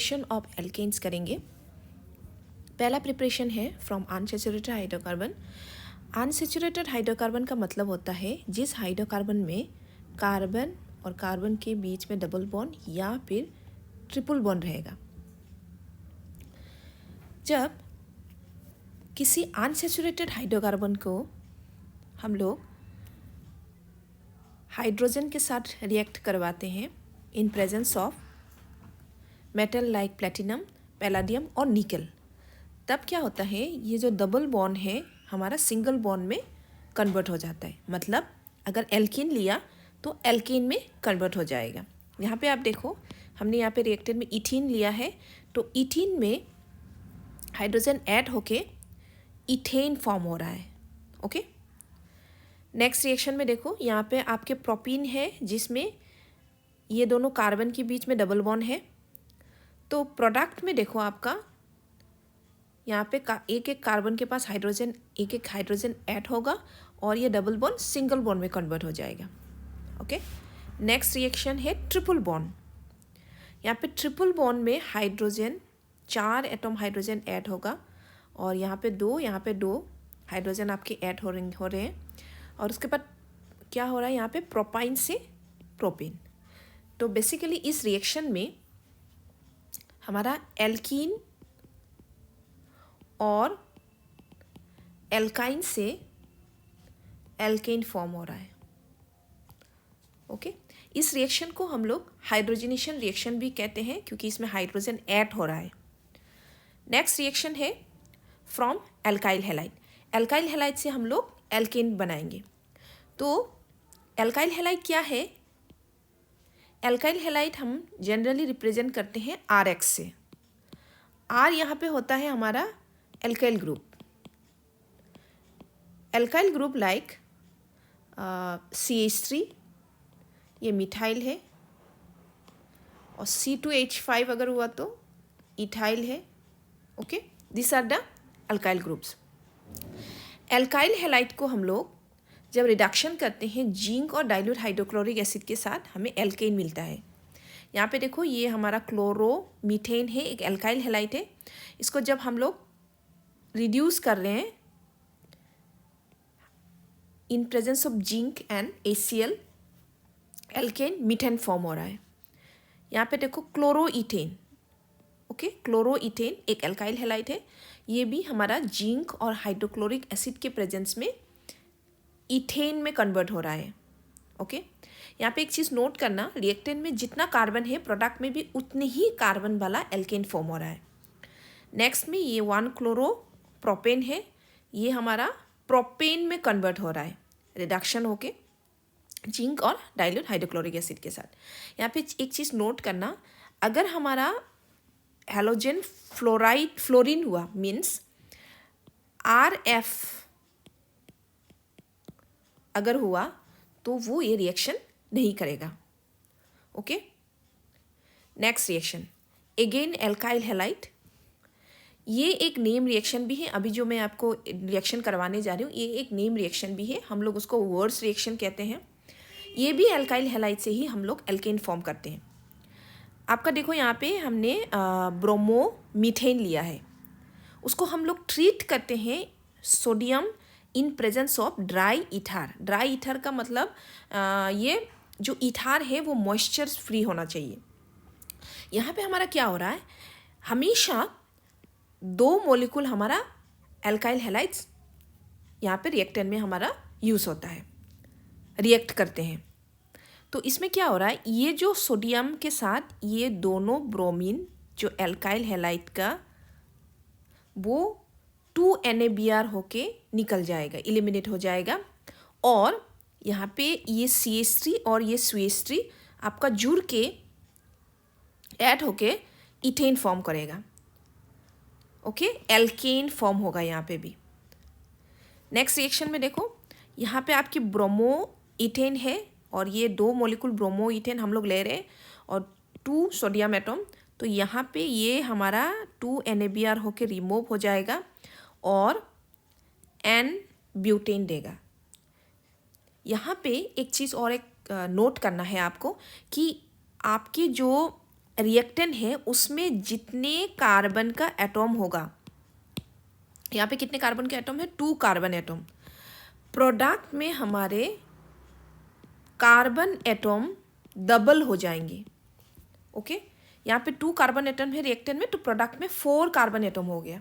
Preparation of alkanes करेंगे। पहला preparation है from unsaturated hydrocarbon. Unsaturated hydrocarbon का मतलब होता है जिस हाइड्रोकार्बन में कार्बन और कार्बन के बीच में डबल बॉन्ड या फिर ट्रिपल बॉन्ड रहेगा। जब किसी अनसैचुरेटेड हाइड्रोकार्बन को हम लोग हाइड्रोजन के साथ रिएक्ट करवाते हैं in presence of metal like platinum, palladium और निकल, तब क्या होता है, ये जो डबल बॉन्ड है हमारा सिंगल बॉन्ड में कन्वर्ट हो जाता है। मतलब अगर एल्कीन लिया तो एल्कीन में कन्वर्ट हो जाएगा। यहाँ पे आप देखो, हमने यहाँ पे रिएक्टर में इथीन लिया है तो इथीन में हाइड्रोजन ऐड होके इथेन फॉर्म हो रहा है। ओके, नेक्स्ट रिएक्शन में देखो, यहाँ पे आपके प्रोपीन है जिसमें ये दोनों कार्बन के बीच में डबल बॉन्ड है। तो प्रोडक्ट में देखो आपका यहाँ पे एक एक कार्बन के पास हाइड्रोजन एक एक हाइड्रोजन ऐड होगा और ये डबल बॉन्ड सिंगल बॉन्ड में कन्वर्ट हो जाएगा। ओके, नेक्स्ट रिएक्शन है ट्रिपल बॉन्ड। यहाँ पे ट्रिपल बॉन्ड में हाइड्रोजन 4 एटम हाइड्रोजन ऐड होगा और यहाँ पे दो हाइड्रोजन आपके ऐड हो रहे हैं और उसके बाद क्या हो रहा है, यहाँ पे प्रोपाइन से प्रोपेन। तो बेसिकली इस रिएक्शन में हमारा एल्कीन और एल्काइन से एल्केन फॉर्म हो रहा है। ओके, इस रिएक्शन को हम लोग हाइड्रोजनेशन रिएक्शन भी कहते हैं क्योंकि इसमें हाइड्रोजन ऐड हो रहा है। नेक्स्ट रिएक्शन है from alkyl halide. Alkyl halide से हम लोग एल्केन बनाएंगे। तो एल्काइल हैलाइड क्या है? एल्काइल हैलाइड हम जनरली रिप्रेजेंट करते हैं RX से। R यहाँ पे होता है हमारा alkyl group. Alkyl group like CH3, ये मिथाइल है, और C2H5 अगर हुआ तो इथाइल है। Okay, this are the alkyl groups. Alkyl halide को हम लोग जब रिडक्शन करते हैं जिंक और डाइल्यूट हाइड्रोक्लोरिक एसिड के साथ, हमें एल्केन मिलता है। यहाँ पे देखो, ये हमारा क्लोरोमीथेन है, एक एल्काइल हैलाइड है। इसको जब हम लोग रिड्यूस कर रहे हैं in presence of zinc and ACl, alkane methane form हो रहा है। यहाँ पे देखो क्लोरोइथेन। ओके, क्लोरोइथेन एक एल्काइल हैलाइड है, ये भी हमारा जिंक और हाइड्रोक्लोरिक एसिड के प्रेजेंस में इथेन में कन्वर्ट हो रहा है। ओके, यहाँ पे एक चीज़ नोट करना, रिएक्टेंट में जितना कार्बन है प्रोडक्ट में भी उतने ही कार्बन वाला एल्केन फॉर्म हो रहा है। नेक्स्ट में ये 1-क्लोरोप्रोपेन है, ये हमारा प्रोपेन में कन्वर्ट हो रहा है रिडक्शन होके जिंक और डाइल्यूट हाइड्रोक्लोरिक एसिड के साथ। यहाँ पे एक चीज़ नोट करना, अगर हमारा हैलोजन फ्लोरीन हुआ मीन्स RF अगर हुआ तो वो ये रिएक्शन नहीं करेगा। Okay, next reaction again alkyl halide. ये एक नेम रिएक्शन भी है। अभी जो मैं आपको रिएक्शन करवाने जा रही हूँ ये एक नेम रिएक्शन भी है, हम लोग उसको वर्स रिएक्शन कहते हैं। ये भी एल्काइल हैलाइड से ही हम लोग एल्केन फॉर्म करते हैं। आपका देखो, यहाँ पे हमने ब्रोमोमीथेन लिया है, उसको हम लोग ट्रीट करते हैं sodium in presence of dry ether. Dry ether का मतलब ये जो ईथर है वो मॉइस्चर फ्री होना चाहिए। यहाँ पे हमारा क्या हो रहा है, हमेशा 2 मॉलिक्यूल हमारा एल्काइल हैलाइड्स यहाँ पे रिएक्टेंट में हमारा यूज़ होता है, रिएक्ट करते हैं। तो इसमें क्या हो रहा है, ये जो सोडियम के साथ ये दोनों ब्रोमीन जो एल्काइल हैलाइड का वो 2NaBr होके निकल जाएगा, एलिमिनेट हो जाएगा, और यहाँ पे ये CH3 और ये CH3 आपका जुड़ के ऐड होके इथेन फॉर्म करेगा। ओके, एल्केन फॉर्म होगा यहाँ पे भी। नेक्स्ट रिएक्शन में देखो, यहाँ पे आपकी ब्रोमोइथेन है और ये 2 मॉलिक्यूल ब्रोमोइथेन हम लोग ले रहे हैं और 2 सोडियम एटम, तो यहाँ पे ये हमारा 2NaBr होके रिमूव हो जाएगा और N ब्यूटेन देगा। यहाँ पे एक चीज़ और एक नोट करना है आपको कि आपके जो रिएक्टेंट है उसमें जितने कार्बन का एटॉम होगा, यहाँ पे कितने कार्बन के एटॉम है, 2 कार्बन एटॉम, प्रोडक्ट में हमारे कार्बन एटॉम डबल हो जाएंगे। ओके, यहाँ पे 2 कार्बन एटम है रिएक्टेंट में, तो प्रोडक्ट में 4 कार्बन एटम हो गया।